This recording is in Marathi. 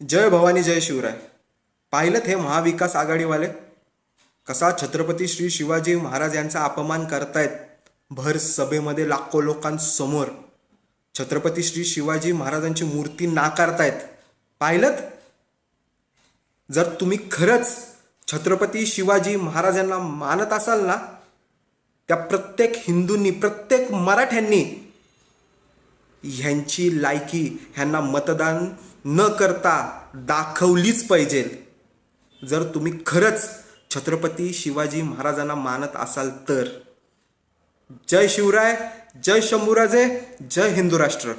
जय भवानी जय शिवराय. पाहिलं हे महाविकास आघाडीवाले कसा छत्रपती श्री शिवाजी महाराज यांचा अपमान करतायत भर सभेमध्ये लाखो लोकांसमोर. छत्रपती श्री शिवाजी महाराजांची मूर्ती नाकारतायत. पाहिलं. जर तुम्ही खरंच छत्रपती शिवाजी महाराजांना मानत असाल ना, त्या प्रत्येक हिंदूंनी, प्रत्येक मराठ्यांनी ह्यांची लायकी ह्यांना मतदान न करता दाखवलीच पाहिजे. जर तुम्ही खरंच छत्रपती शिवाजी महाराजांना मानत असाल तर. जय शिवराय, जय शंभूराजे, जय हिंदू राष्ट्र.